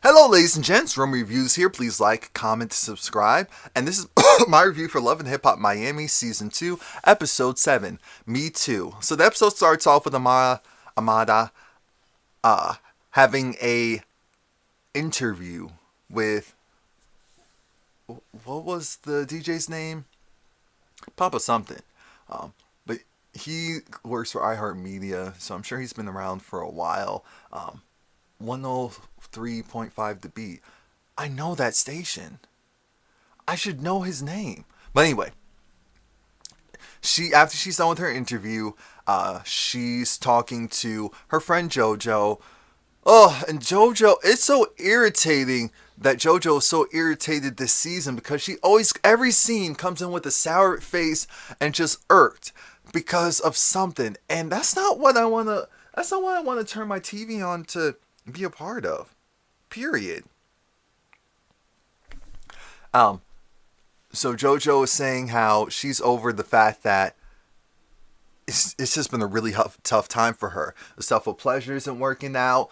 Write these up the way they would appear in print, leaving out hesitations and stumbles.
Hello, ladies and gents. Romie Reviews here. Please like, comment, subscribe. And this is my review for Love and Hip Hop Miami Season 2, Episode 7, Me Too. So the episode starts off with Amada having a interview with, what was the DJ's name? Papa something. But he works for iHeartMedia, so I'm sure he's been around for a while. 103.5 The Beat. I know that station. I should know his name. But anyway, after she's done with her interview, she's talking to her friend JoJo. Oh, and JoJo, it's so irritating that JoJo is so irritated this season because every scene comes in with a sour face and just irked because of something. And that's not what I want to turn my TV on to be a part of. Period. So JoJo is saying how she's over the fact that it's just been a really tough time for her. The stuff with pleasure isn't working out.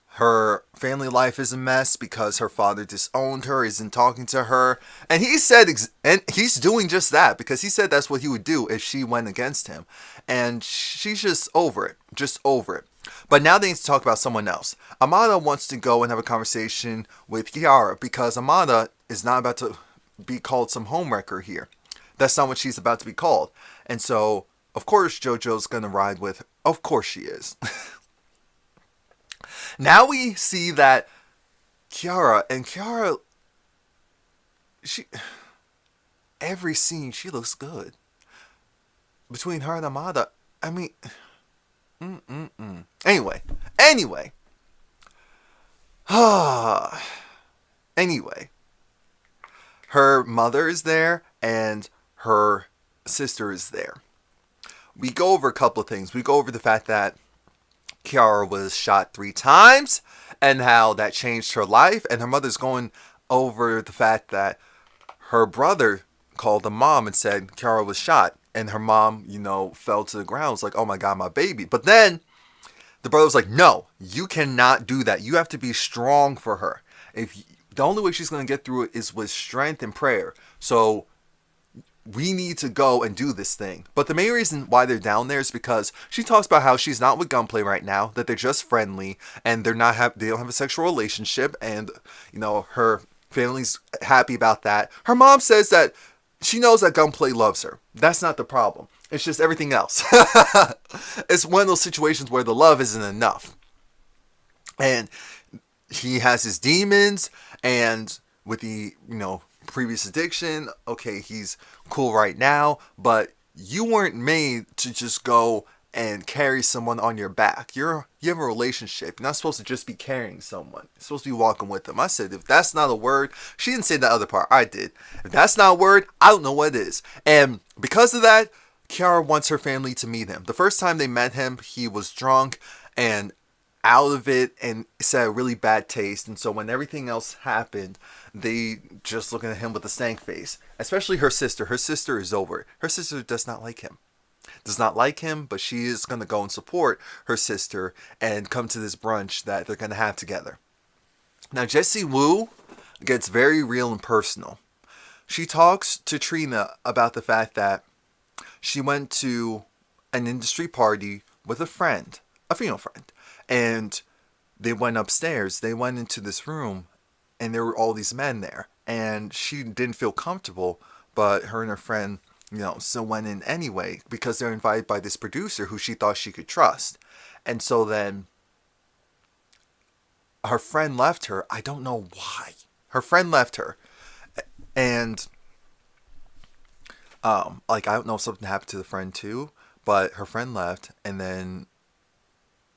Her family life is a mess because her father disowned her, isn't talking to her. And he said, and he's doing just that because he said that's what he would do if she went against him. And she's just over it. Just over it. But now they need to talk about someone else. Amada wants to go and have a conversation with Kiara because Amada is not about to be called some homewrecker here. That's not what she's about to be called. And so, of course, JoJo's going to ride with, of course she is. Now we see that Kiara, every scene, she looks good. Between her and Amada, I mean, Anyway. Anyway. Her mother is there and her sister is there. We go over a couple of things. We go over the fact that Kiara was shot 3 times and how that changed her life. And her mother's going over the fact that her brother called the mom and said Kiara was shot. And her mom, fell to the ground. It was like, oh my God, my baby. But then the brother was like, no, you cannot do that. You have to be strong for her. The only way she's going to get through it is with strength and prayer. So we need to go and do this thing. But the main reason why they're down there is because she talks about how she's not with Gunplay right now, that they're just friendly and they don't have a sexual relationship. And, her family's happy about that. Her mom says that she knows that Gunplay loves her. That's not the problem. It's just everything else. It's one of those situations where the love isn't enough. And he has his demons, and with the, previous addiction, okay, he's cool right now, but you weren't made to just go and carry someone on your back. You have a relationship. You're not supposed to just be carrying someone. You're supposed to be walking with them. I said, if that's not a word, she didn't say the other part. I did. If that's not a word, I don't know what it is. And because of that, Kiara wants her family to meet him. The first time they met him, he was drunk and out of it and said a really bad taste. And so when everything else happened, they just looking at him with a stank face. Especially her sister. Her sister is over it. Her sister does not like him. But she is going to go and support her sister and come to this brunch that they're going to have together. Now, Jessie Woo gets very real and personal. She talks to Trina about the fact that she went to an industry party with a friend, a female friend, and they went upstairs. They went into this room, and there were all these men there, and she didn't feel comfortable, but her and her friend still went in anyway because they're invited by this producer who she thought she could trust. And so then her friend left her. I don't know why. Her friend left her. And I don't know if something happened to the friend too, but her friend left and then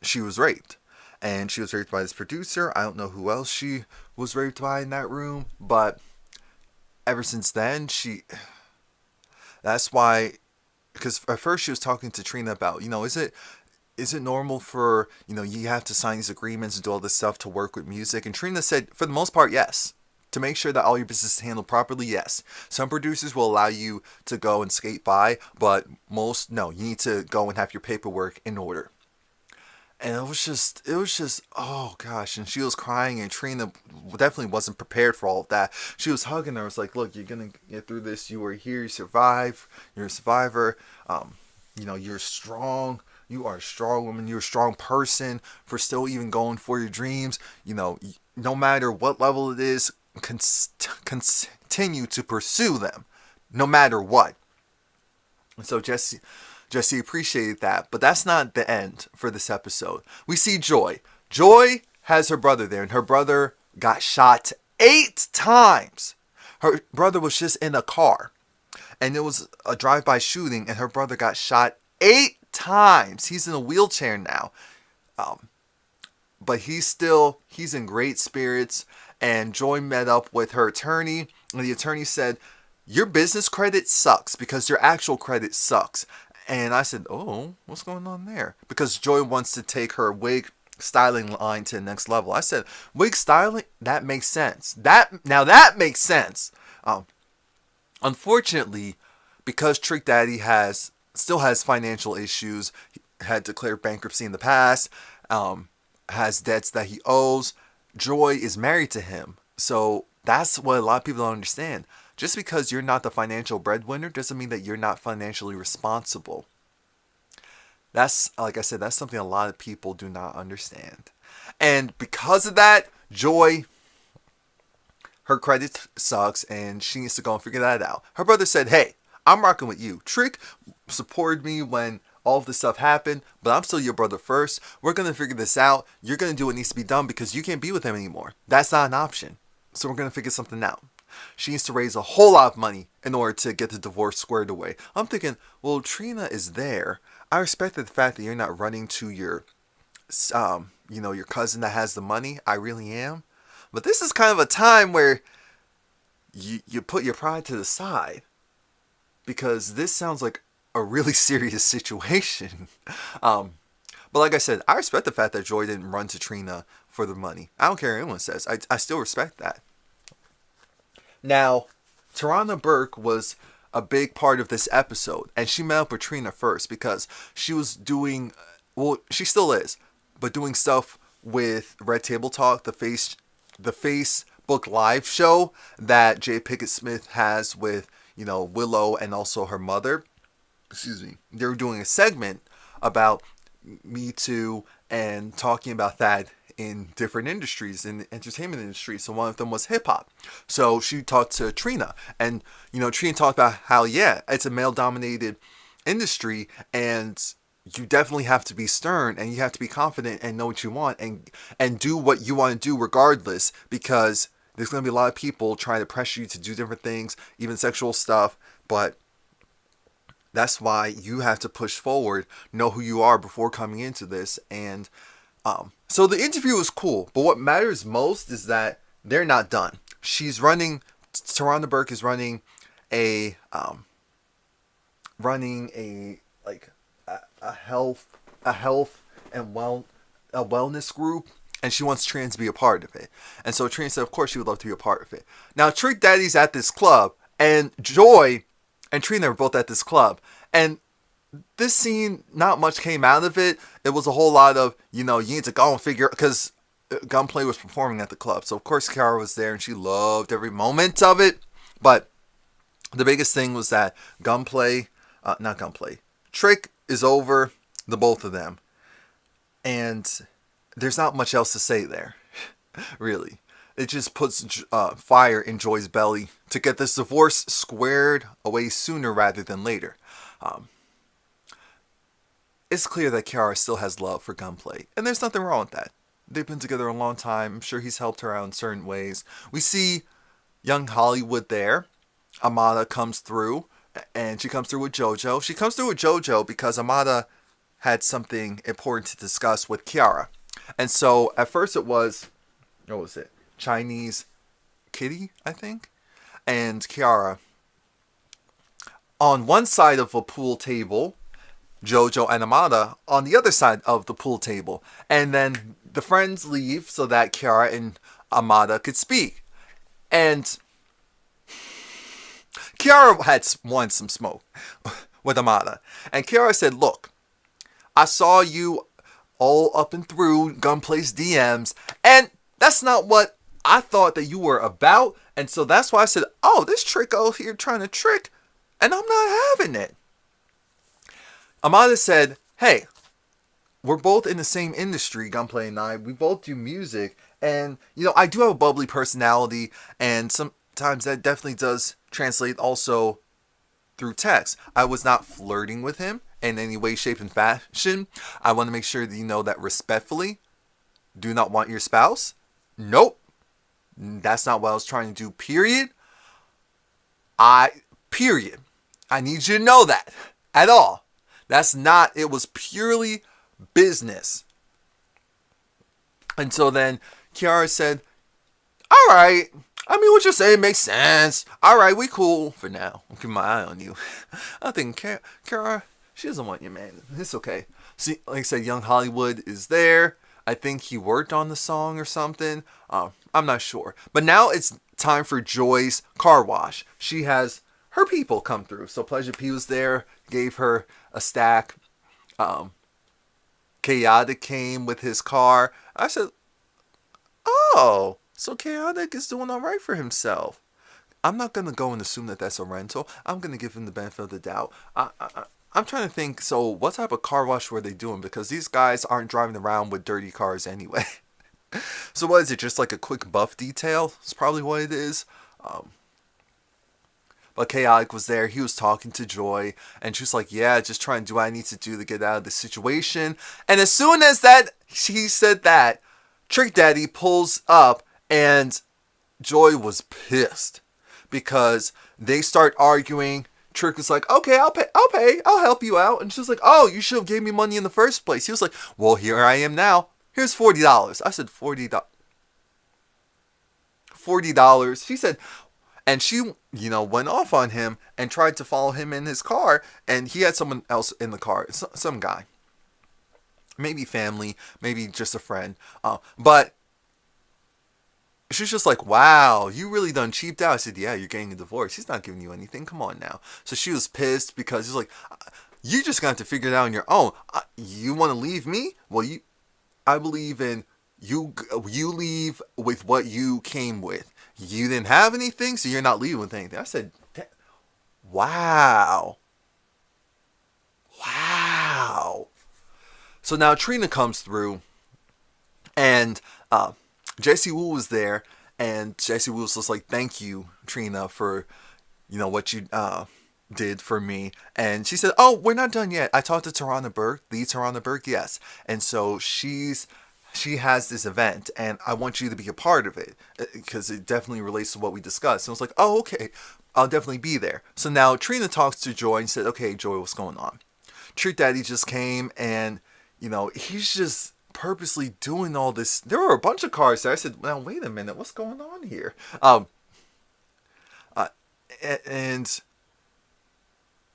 she was raped. And she was raped by this producer. I don't know who else she was raped by in that room, but ever since then, that's why, because at first she was talking to Trina about, is it normal for, you have to sign these agreements and do all this stuff to work with music? And Trina said, for the most part, yes. To make sure that all your business is handled properly, yes. Some producers will allow you to go and skate by, but most, no. You need to go and have your paperwork in order. And it was just, oh gosh. And she was crying, and Trina definitely wasn't prepared for all of that. She was hugging her. I was like, look, you're going to get through this. You are here. You survive. You're a survivor. You're strong. You are a strong woman. You're a strong person for still even going for your dreams. No matter what level it is, continue to pursue them, no matter what. And so Jesse appreciated that, but that's not the end for this episode. We see Joy. Joy has her brother there, and her brother got shot 8 times. Her brother was just in a car, and it was a drive-by shooting, and her brother got shot 8 times. He's in a wheelchair now. But he's in great spirits, and Joy met up with her attorney, and the attorney said, your business credit sucks because your actual credit sucks. And I said, oh, what's going on there? Because Joy wants to take her wig styling line to the next level. I said, wig styling? That makes sense. That makes sense. Unfortunately, because Trick Daddy still has financial issues, he had declared bankruptcy in the past, has debts that he owes, Joy is married to him. So that's what a lot of people don't understand. Just because you're not the financial breadwinner doesn't mean that you're not financially responsible. That's, like I said, that's something a lot of people do not understand. And because of that, Joy, her credit sucks, and she needs to go and figure that out. Her brother said, hey, I'm rocking with you. Trick supported me when all of this stuff happened, but I'm still your brother first. We're going to figure this out. You're going to do what needs to be done because you can't be with him anymore. That's not an option. So we're going to figure something out. She needs to raise a whole lot of money in order to get the divorce squared away. I'm thinking, well, Trina is there. I respect the fact that you're not running to your cousin that has the money. I really am. But this is kind of a time where you put your pride to the side, because this sounds like a really serious situation. But like I said, I respect the fact that Joy didn't run to Trina for the money. I don't care what anyone says. I still respect that. Now, Tarana Burke was a big part of this episode, and she met up with Trina first because she was doing, well, she still is, but doing stuff with Red Table Talk, the Facebook Live show that Jay Pickett Smith has with, Willow and also her mother. Excuse me. They were doing a segment about Me Too and talking about that in different industries, in the entertainment industry. So one of them was hip hop. So she talked to Trina, and Trina talked about how, yeah, it's a male dominated industry, and you definitely have to be stern, and you have to be confident and know what you want, and do what you want to do regardless, because there's going to be a lot of people trying to pressure you to do different things, even sexual stuff. But that's why you have to push forward, know who you are before coming into this. And so the interview was cool, but what matters most is that they're not done. Tarana Burke is running a health and wellness group, and she wants Trina to be a part of it. And so Trina said, of course, she would love to be a part of it. Now, Trick Daddy's at this club, and Joy and Trina are both at this club, and this scene, not much came out of it. It was a whole lot of, you need to go and figure, because Gunplay was performing at the club. So, of course, Kiara was there, and she loved every moment of it. But the biggest thing was that Trick is over the both of them. And there's not much else to say there, really. It just puts fire in Joy's belly to get this divorce squared away sooner rather than later. It's clear that Kiara still has love for Gunplay, and there's nothing wrong with that. They've been together a long time. I'm sure he's helped her out in certain ways. We see young Hollywood there. Amada comes through, and she comes through with JoJo. She comes through with JoJo because Amada had something important to discuss with Kiara. And so, at first it was, what was it? Chinese Kitty, I think? And Kiara. On one side of a pool table, JoJo and Amada on the other side of the pool table. And then the friends leave so that Kiara and Amada could speak. And Kiara had won some smoke with Amada. And Kiara said, look, I saw you all up and through Gunplay's DMs, and that's not what I thought that you were about. And so that's why I said, oh, this trick out here trying to trick, and I'm not having it. Amada said, hey, we're both in the same industry, Gunplay and I. We both do music. And, I do have a bubbly personality. And sometimes that definitely does translate also through text. I was not flirting with him in any way, shape, and fashion. I want to make sure that you know that respectfully, do not want your spouse. Nope. That's not what I was trying to do, period. Period. I need you to know that at all. That's not, it was purely business. And so then Kiara said, all right, I mean, what you're saying makes sense. All right, we cool for now. I'm keeping my eye on you. I think Kiara, she doesn't want you, man. It's okay. See, like I said, Young Hollywood is there. I think he worked on the song or something. I'm not sure. But now it's time for Joy's car wash. She has her people come through. So Pleasure P was there, gave her a stack. Chaotic came with his car. I said, oh, so Chaotic is doing all right for himself. I'm not going to go and assume that that's a rental. I'm going to give him the benefit of the doubt. I'm trying to think, so what type of car wash were they doing? Because these guys aren't driving around with dirty cars anyway. So what is it, just like a quick buff detail? It's probably what it is. But Chaotic was there. He was talking to Joy. And she was like, yeah, just trying to do what I need to do to get out of this situation. And as soon as he said that, Trick Daddy pulls up. And Joy was pissed. Because they start arguing. Trick was like, okay, I'll pay. I'll help you out. And she was like, oh, you should have gave me money in the first place. He was like, well, here I am now. Here's $40. I said, $40. $40. She said... And she, went off on him and tried to follow him in his car. And he had someone else in the car. Some guy. Maybe family. Maybe just a friend. But she's just like, wow, you really done cheaped out. I said, yeah, you're getting a divorce. He's not giving you anything. Come on now. So she was pissed because he's like, you just got to figure it out on your own. You want to leave me? Well, I believe in you leave with what you came with. You didn't have anything, so you're not leaving with anything. I said, wow. Wow. So now Trina comes through, and Jessie Woo was there, and Jessie Woo was just like, thank you, Trina, for, what you did for me. And she said, oh, we're not done yet. I talked to Tarana Burke, the Tarana Burke, yes. And so she has this event, and I want you to be a part of it, because it definitely relates to what we discussed. And I was like, oh, okay, I'll definitely be there. So now Trina talks to Joy and said, okay, Joy, what's going on? Trick Daddy just came, and, he's just purposely doing all this. There were a bunch of cars there. I said, now, wait a minute, what's going on here? And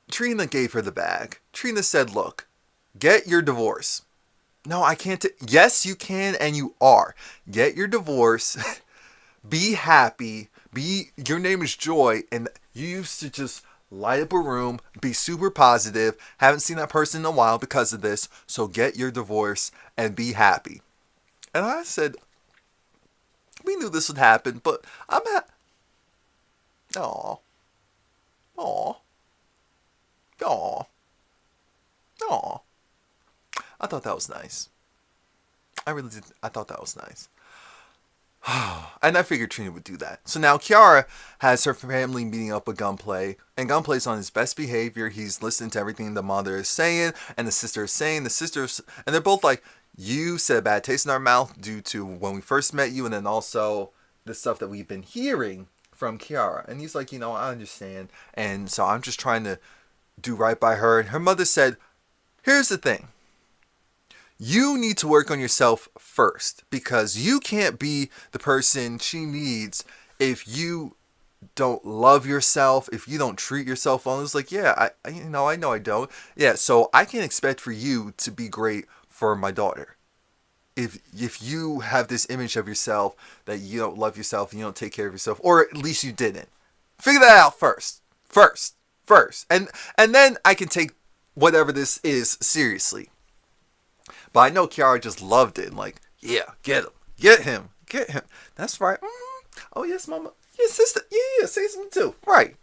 Trina gave her the bag. Trina said, look, get your divorce. No, I can't. Yes, you can, and you are. Get your divorce. Be happy. Your name is Joy, and you used to just light up a room, be super positive. Haven't seen that person in a while because of this. So get your divorce and be happy. And I said, we knew this would happen, but I'm happy. Aw. Aw. Aw. Aw. I thought that was nice. I really did. I thought that was nice. And I figured Trina would do that. So now Kiara has her family meeting up with Gunplay. And Gunplay's on his best behavior. He's listening to everything the mother is saying and the sister is saying. And they're both like, you said a bad taste in our mouth due to when we first met you. And then also the stuff that we've been hearing from Kiara. And he's like, I understand. And so I'm just trying to do right by her. And her mother said, here's the thing. You need to work on yourself first, because you can't be the person she needs if you don't love yourself, if you don't treat yourself well. It's like, yeah, I know I don't. Yeah, so I can't expect for you to be great for my daughter. If you have this image of yourself that you don't love yourself and you don't take care of yourself, or at least you didn't. Figure that out first. And then I can take whatever this is seriously. But I know Kiara just loved it and like, yeah, get him, get him, get him. That's right. Oh yes, mama. Yes, sister. Yeah, say something too. Right.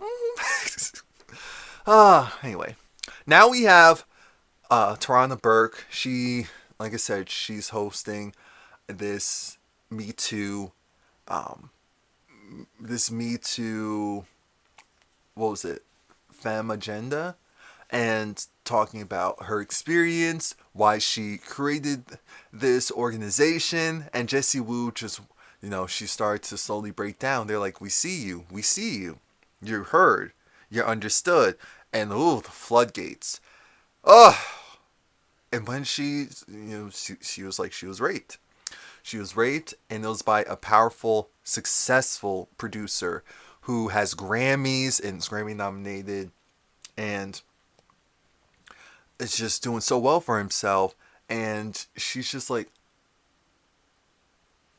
Anyway, now we have Tarana Burke. She, like I said, she's hosting this Me Too, what was it, Femme Agenda, and talking about her experience, why she created this organization, and Jessie Woo just, she started to slowly break down. They're like, we see you, you're heard, you're understood, and the floodgates. Ugh. And when she was like, she was raped. She was raped, and it was by a powerful, successful producer who has Grammys and is Grammy nominated, and is just doing so well for himself. And she's just like,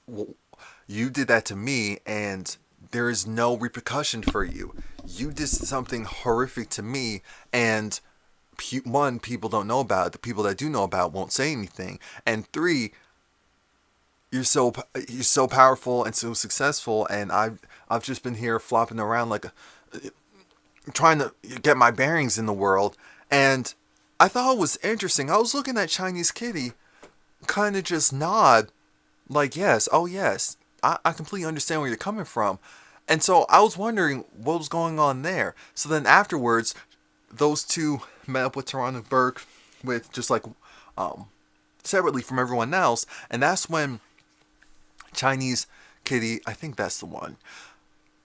well, you did that to me, and there is no repercussion for you. You did something horrific to me, and one, people don't know about it. The people that do know about it won't say anything. And three, you're so powerful and so successful, and I've just been here flopping around like trying to get my bearings in the world. And I thought it was interesting. I was looking at Chinese Kitty kind of just nod like, yes, oh yes, I completely understand where you're coming from. And so I was wondering what was going on there. So then afterwards, those two met up with Tarana Burke with just like separately from everyone else, and that's when Chinese Kitty, I think that's the one,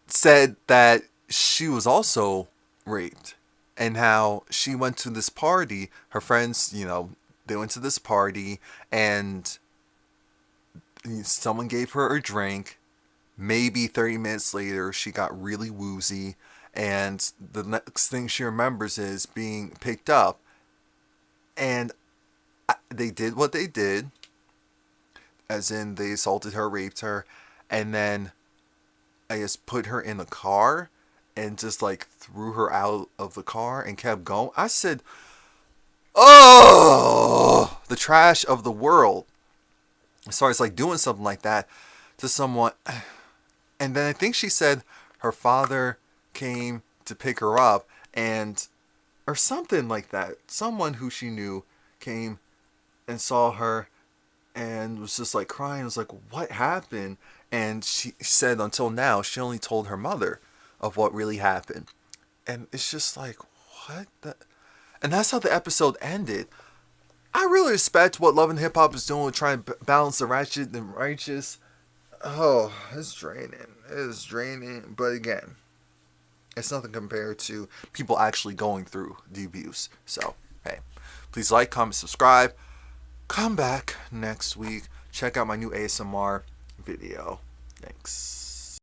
said that she was also raped, and how she went to this party. Her friends, they went to this party, and someone gave her a drink. Maybe 30 minutes later, she got really woozy, and the next thing she remembers is being picked up. And they did what they did, as in they assaulted her, raped her, and then I guess put her in a car and just like threw her out of the car and kept going. I said, oh, the trash of the world. As far as like doing something like that to someone. And then I think she said her father came to pick her up, and or something like that. Someone who she knew came and saw her and was just like crying. Was like, what happened? And she said until now she only told her mother of what really happened. And it's just like, what the? And that's how the episode ended. I really respect what Love and Hip Hop is doing with trying to balance the ratchet and righteous. Oh, it's draining. It is draining. But again, it's nothing compared to people actually going through the abuse. So, hey, please like, comment, subscribe. Come back next week. Check out my new ASMR video. Thanks.